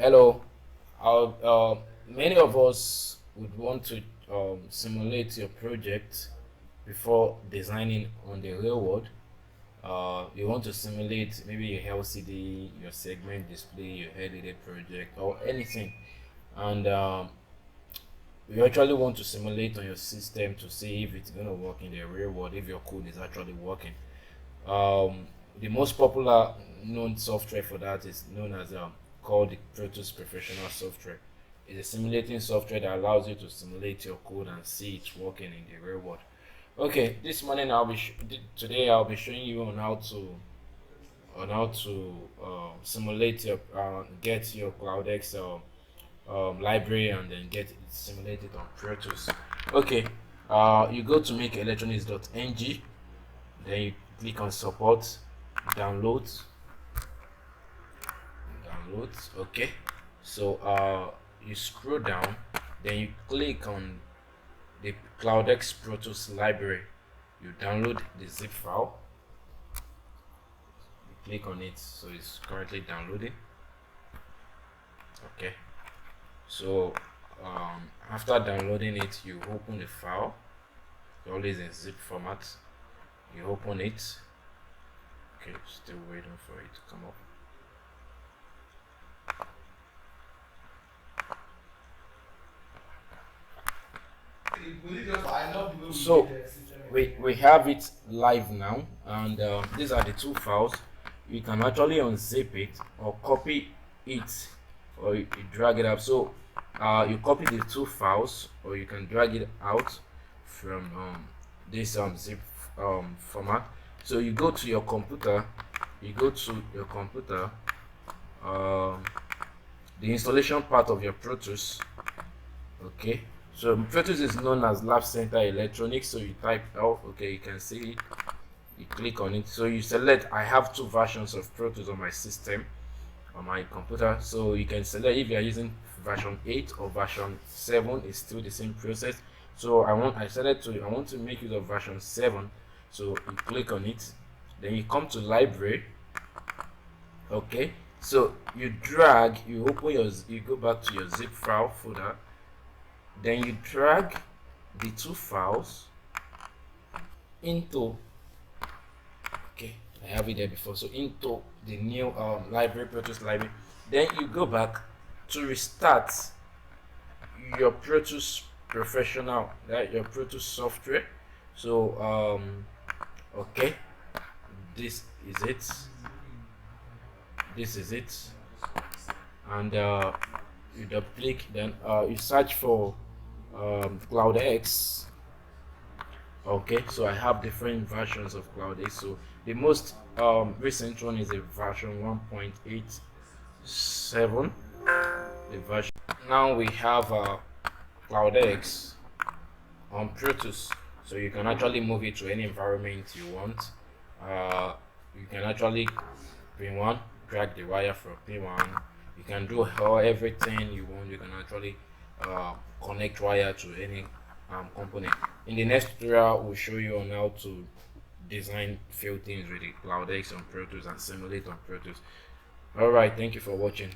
Hello. Many of us would want to simulate your project before designing on the real world. You want to simulate maybe your LCD, your segment display, your LED project, or anything, and you actually want to simulate on your system to see if it's going to work in the real world, if your code is actually working. The most popular known software for that is known as called the Proteus Professional software. It's a simulating software that allows you to simulate your code and see it working in the real world. Okay, this morning today I'll be showing you on how to simulate your get your CloudX library and then get it simulated on Proteus. Okay, you go to makeelectronics.ng, then you click on support, downloads. Okay, so you scroll down, then you click on the CloudX Proteus library. You download the zip file, you click on it, so it's currently downloading. Okay, so after downloading it, you open the file. It's always in zip format. You open it. Okay, still waiting for it to come up. So we have it live now, and these are the two files. You can actually unzip it or copy it, or you drag it up. So you copy the two files, or you can drag it out from this zip format. So you go to your computer, the installation part of your Proteus. Okay, so Proteus is known as Lab Center Electronics. So you type L, okay, you can see it, you click on it. So you select, I have two versions of Proteus on my system, on my computer. So you can select if you are using version 8 or version 7, it's still the same process. So I want to make use of version 7. So you click on it, then you come to library. Okay, so you go back to your zip file folder, then you drag the two files into, okay, I have it there before, so into the new library, Proteus library. Then you go back to restart your Proteus Professional, your Proteus software. So okay, this is it, and you double click, then you search for CloudX. Okay, so I have different versions of CloudX. So the most recent one is a version 1.87. The version now we have CloudX on Proteus, so you can actually move it to any environment you want. You can actually pin one, drag the wire from pin one. You can do everything you want. You can actually connect wire to any component. In the next tutorial, we'll show you on how to design few things with the CloudX on Proteus and simulate on Proteus. All right, thank you for watching.